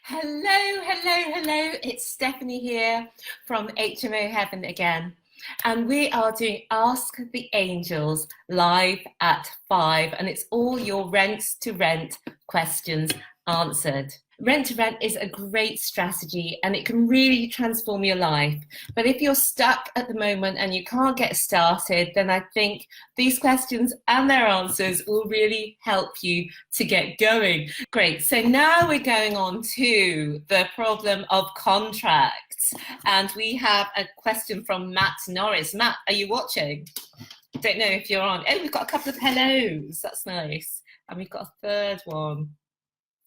Hello, hello, hello. It's Stephanie here from HMO Heaven again. And we are doing Ask the Angels live at 5. And it's all your rent to rent questions answered. Rent to rent is a great strategy and it can really transform your life. But if you're stuck at the moment and you can't get started, then I think these questions and their answers will really help you to get going. Great. So now we're going on to the problem of contracts. And we have a question from Matt Norris. Matt, are you watching? Don't know if you're on. Oh, we've got a couple of hellos. That's nice. And we've got a third one.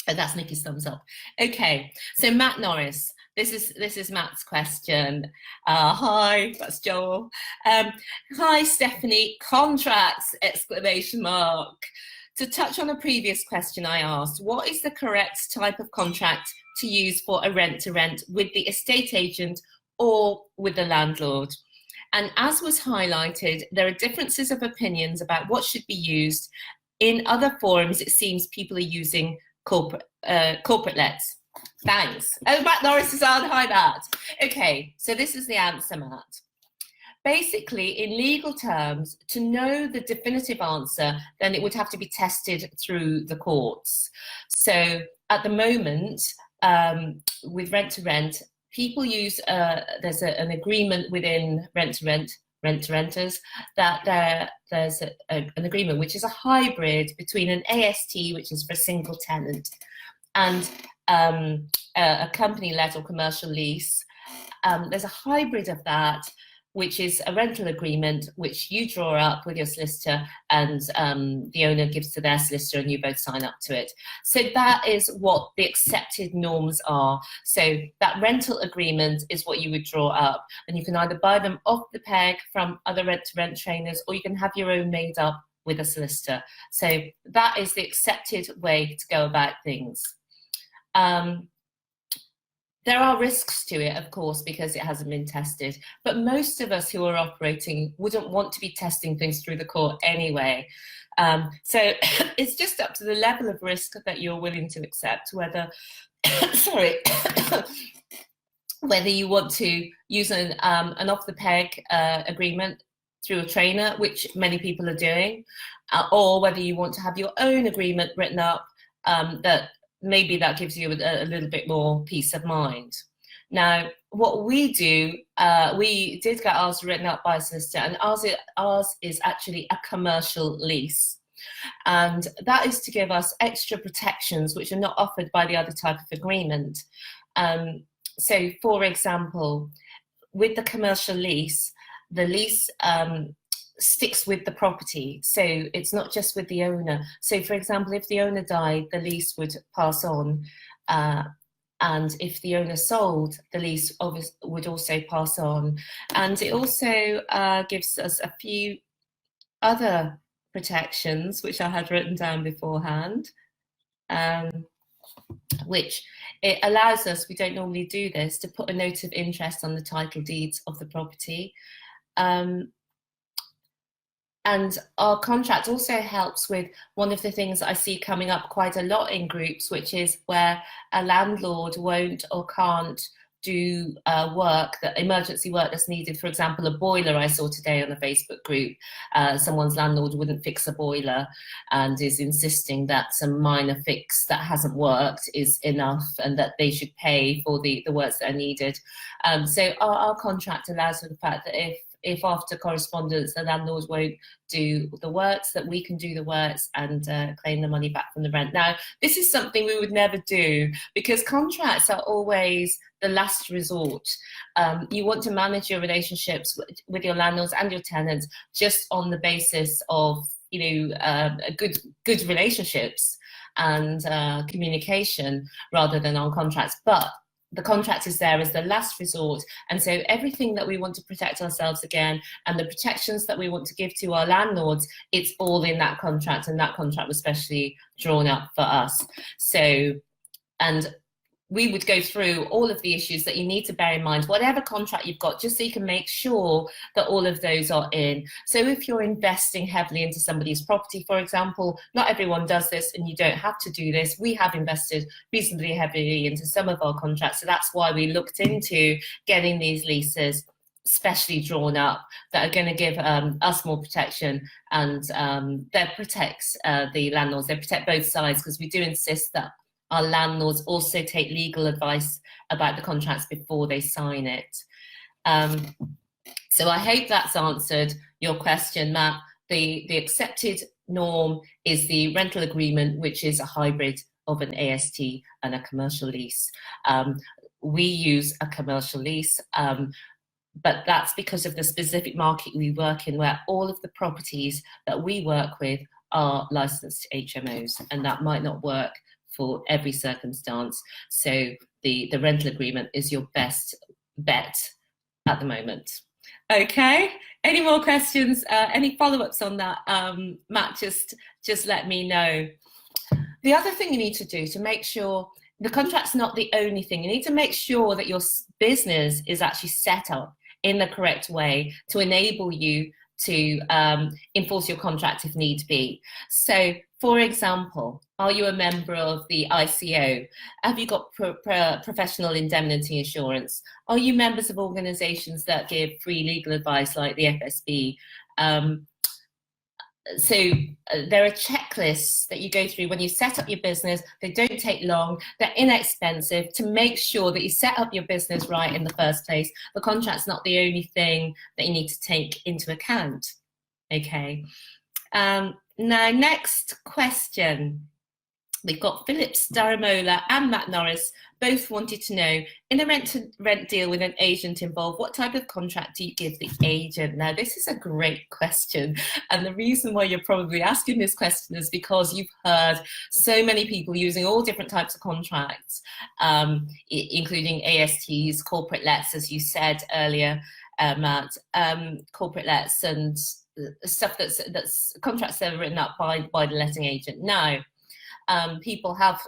Oh, that's Nicky's thumbs up. Okay, so Matt Norris, this is Matt's question. Hi, that's Joel. Hi, Stephanie. Contracts! Exclamation mark. To touch on a previous question I asked, what is the correct type of contract to use for a rent-to-rent with the estate agent or with the landlord? And as was highlighted, there are differences of opinions about what should be used. In other forums, it seems people are using corporate lets. Thanks. Oh, Matt Norris is on. Hi, Matt. Okay, so this is the answer, Matt. Basically, in legal terms, to know the definitive answer, then it would have to be tested through the courts. So at the moment, with rent-to-rent, people use, there's an agreement within rent-to-rent, rent-to-renters, that there's an agreement which is a hybrid between an AST, which is for a single tenant, and a company-led or commercial lease. There's a hybrid of that, which is a rental agreement which you draw up with your solicitor and the owner gives to their solicitor and you both sign up to it. So that is what the accepted norms are. So that rental agreement is what you would draw up, and you can either buy them off the peg from other rent-to-rent trainers, or you can have your own made up with a solicitor. So that is the accepted way to go about things. There are risks to it, of course, because it hasn't been tested. But most of us who are operating wouldn't want to be testing things through the court anyway. So it's just up to the level of risk that you're willing to accept, whether, sorry, whether you want to use an off-the-peg agreement through a trainer, which many people are doing, or whether you want to have your own agreement written up that maybe that gives you a little bit more peace of mind. Now, what we do, we did get ours written up by a solicitor, and ours is actually a commercial lease. And that is to give us extra protections which are not offered by the other type of agreement. So, for example, with the commercial lease, the lease sticks with the property, so it's not just with the owner. So for example, if the owner died, the lease would pass on, and if the owner sold, the lease would also pass on. And it also gives us a few other protections which I had written down beforehand, which it allows us, we don't normally do this, to put a note of interest on the title deeds of the property. And our contract also helps with one of the things that I see coming up quite a lot in groups, which is where a landlord won't or can't do emergency work that's needed. For example, a boiler I saw today on a Facebook group. Someone's landlord wouldn't fix a boiler and is insisting that some minor fix that hasn't worked is enough and that they should pay for the works that are needed. So our contract allows for the fact that if after correspondence the landlord won't do the works, that we can do the works and claim the money back from the rent. Now, this is something we would never do because contracts are always the last resort. You want to manage your relationships with your landlords and your tenants just on the basis of, good relationships and communication rather than on contracts. But the contract is there as the last resort, and so everything that we want to protect ourselves again and the protections that we want to give to our landlords, it's all in that contract, and that contract was specially drawn up for us. So, and we would go through all of the issues that you need to bear in mind, whatever contract you've got, just so you can make sure that all of those are in. So if you're investing heavily into somebody's property, for example, not everyone does this and you don't have to do this. We have invested reasonably heavily into some of our contracts. So that's why we looked into getting these leases specially drawn up that are going to give us more protection, and that protects the landlords. They protect both sides, because we do insist that our landlords also take legal advice about the contracts before they sign it. So I hope that's answered your question, Matt. The accepted norm is the rental agreement, which is a hybrid of an AST and a commercial lease. We use a commercial lease, but that's because of the specific market we work in, where all of the properties that we work with are licensed HMOs, and that might not work for every circumstance. So the rental agreement is your best bet at the moment. Okay, any more questions? Any follow-ups on that? Matt, just let me know. The other thing you need to do to make sure the contract's not the only thing, you need to make sure that your business is actually set up in the correct way to enable you to enforce your contract if need be. So, for example, are you a member of the ICO? Have you got professional indemnity insurance? Are you members of organisations that give free legal advice like the FSB? So there are checklists that you go through when you set up your business. They don't take long, they're inexpensive, to make sure that you set up your business right in the first place. The contract's not the only thing that you need to take into account. Okay. Now, next question. We've got Philip Staramola and Matt Norris both wanted to know, in a rent deal with an agent involved, what type of contract do you give the agent? Now, this is a great question. And the reason why you're probably asking this question is because you've heard so many people using all different types of contracts, including ASTs, corporate lets, as you said earlier, Matt, corporate lets and stuff that's contracts that are written up by the letting agent. Now, people have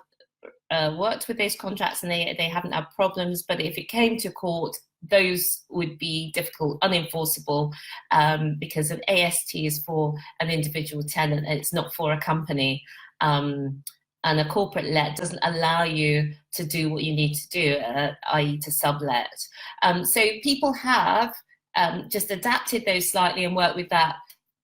worked with those contracts and they haven't had problems, but if it came to court, those would be difficult, unenforceable, because an AST is for an individual tenant and it's not for a company. And a corporate let doesn't allow you to do what you need to do, i.e. to sublet. So people have just adapted those slightly and worked with that.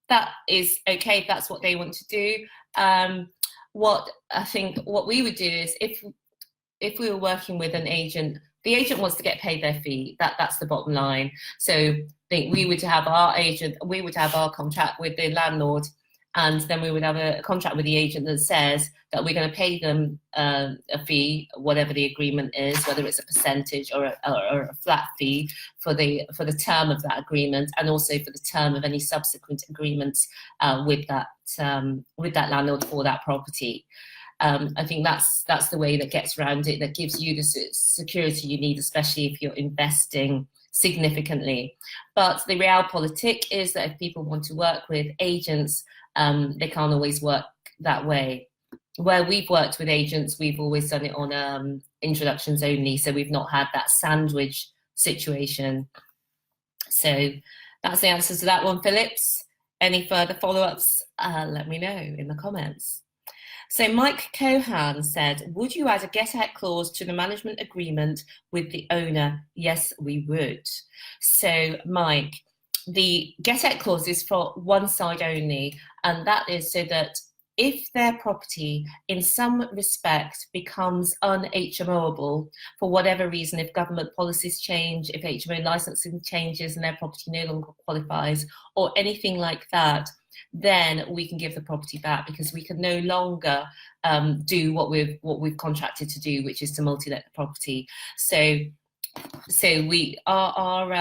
That is okay if that's what they want to do. What I think what we would do is, if we were working with an agent, the agent wants to get paid their fee. That's the bottom line. So I think we would have our agent, we would have our contract with the landlord, and then we would have a contract with the agent that says that we're going to pay them a fee, whatever the agreement is, whether it's a percentage or a flat fee for the term of that agreement, and also for the term of any subsequent agreements with that landlord for that property. I think that's the way that gets around it, that gives you the security you need, especially if you're investing significantly. But the realpolitik is that if people want to work with agents, they can't always work that way. Where we've worked with agents, we've always done it on introductions only, so we've not had that sandwich situation. So that's the answer to that one, Phillips. Any further follow-ups, let me know in the comments. So Mike Cohan said, would you add a get-out clause to the management agreement with the owner? Yes, we would. So Mike, the get-out clause is for one side only, and that is so that if their property in some respect becomes un-HMOable for whatever reason, if government policies change, if HMO licensing changes and their property no longer qualifies, or anything like that, then we can give the property back, because we can no longer do what we've contracted to do, which is to multi-let the property. So we our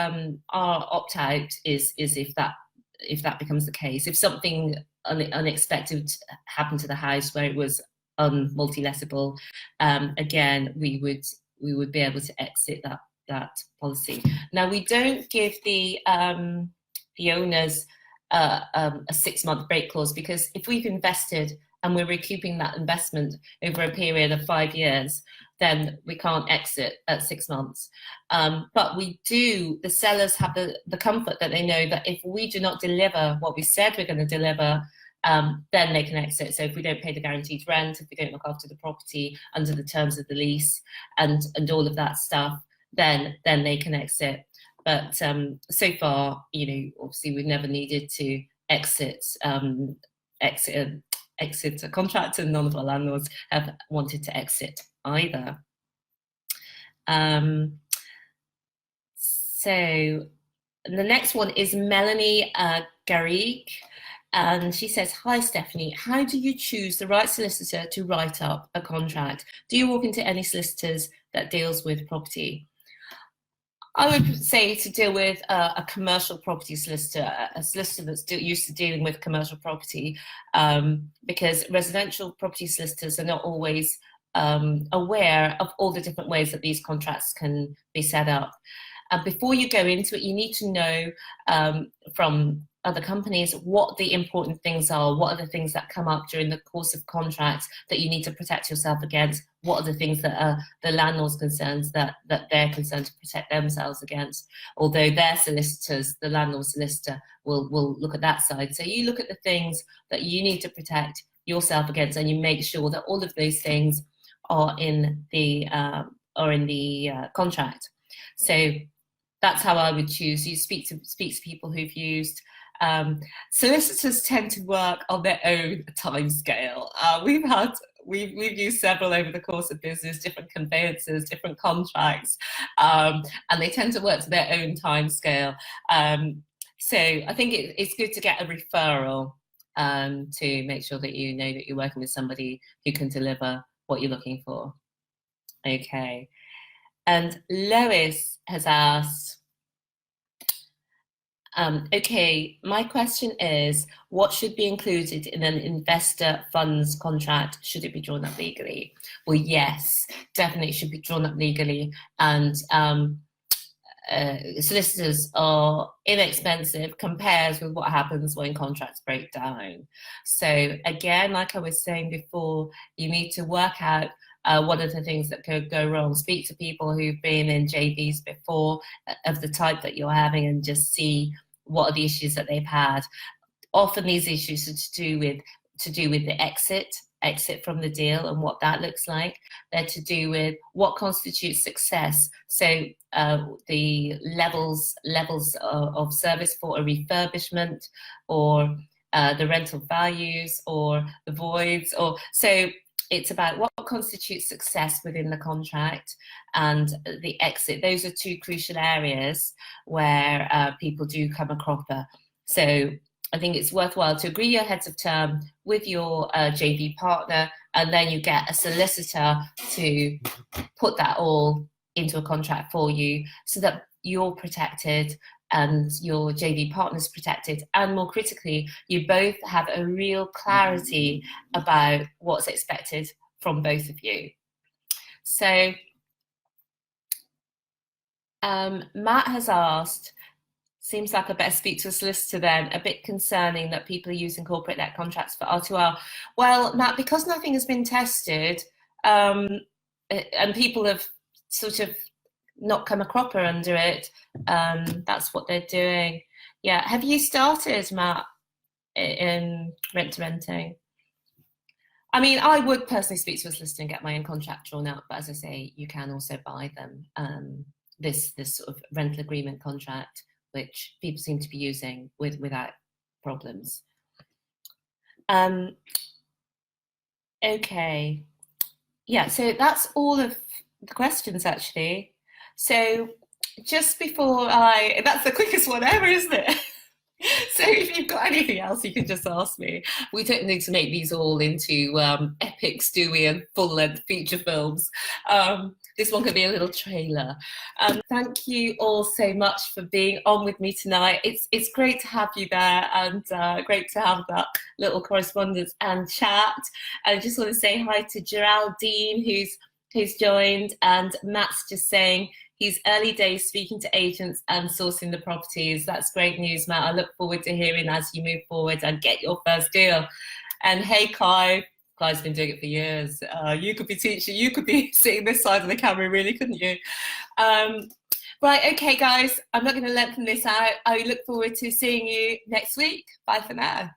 opt-out is if that becomes the case. If something unexpected happened to the house where it was multi-lettable, again we would be able to exit that policy. Now, we don't give the owners a 6-month break clause, because if we've invested and we're recouping that investment over a period of 5 years, then we can't exit at 6 months. But we do, the sellers have the comfort that they know that if we do not deliver what we said we're going to deliver, then they can exit. So if we don't pay the guaranteed rent, if we don't look after the property under the terms of the lease and all of that stuff, then they can exit. But so far, you know, obviously we've never needed to exit a contract, and none of our landlords have wanted to exit either. So the next one is Melanie Garrigue, and she says, "Hi Stephanie, how do you choose the right solicitor to write up a contract? Do you walk into any solicitors that deals with property?" I would say to deal with a commercial property solicitor, a solicitor that's used to dealing with commercial property, because residential property solicitors are not always aware of all the different ways that these contracts can be set up. Before you go into it, you need to know from other companies what the important things are, what are the things that come up during the course of contracts that you need to protect yourself against, what are the things that are the landlord's concerns that they're concerned to protect themselves against, although their solicitors, the landlord solicitor, will look at that side. So you look at the things that you need to protect yourself against, and you make sure that all of those things are in the contract. So that's how I would choose. You speak to people who've used. Solicitors tend to work on their own time scale. We've used several over the course of business, different conveyances, different contracts, and they tend to work to their own time scale. So I think it's good to get a referral to make sure that you know that you're working with somebody who can deliver what you're looking for. Okay. And Lois has asked, okay, my question is, what should be included in an investor funds contract? Should it be drawn up legally? Well, yes, definitely should be drawn up legally. And solicitors are inexpensive compared with what happens when contracts break down. So again, like I was saying before, you need to work out what are the things that could go wrong. Speak to people who've been in JVs before of the type that you're having, and just see what are the issues that they've had. Often these issues are to do with the exit from the deal and what that looks like. They're to do with what constitutes success. So the levels of service for a refurbishment, or the rental values, or the voids, or so. It's about what constitutes success within the contract and the exit. Those are two crucial areas where people do come a cropper. So I think it's worthwhile to agree your heads of term with your JV partner, and then you get a solicitor to put that all into a contract for you, so that you're protected and your JV partner's protected, and more critically, you both have a real clarity about what's expected from both of you. So Matt has asked, seems like I better speak to a solicitor then, a bit concerning that people are using corporate let contracts for R2R. Well, Matt, because nothing has been tested, and people have sort of not come a cropper under it, that's what they're doing. Yeah, have you started, Matt, in rent-to-renting? I mean, I would personally speak to a solicitor and get my own contract drawn up, but as I say, you can also buy them, this sort of rental agreement contract, which people seem to be using without problems. Okay, yeah, so that's all of the questions actually. So just before that's the quickest one ever, isn't it? So if you've got anything else, you can just ask me. We don't need to make these all into epic, stewy and full-length feature films. This one could be a little trailer. Thank you all so much for being on with me tonight. It's great to have you there, and great to have that little correspondence and chat. I just want to say hi to Geraldine, who's joined, and Matt's just saying he's early days speaking to agents and sourcing the properties. That's great news, Matt. I look forward to hearing as you move forward and get your first deal. And hey, Clive Guy's been doing it for years. You could be teaching, you could be sitting this side of the camera, really, couldn't you? Right, okay, guys, I'm not going to lengthen this out. I look forward to seeing you next week. Bye for now.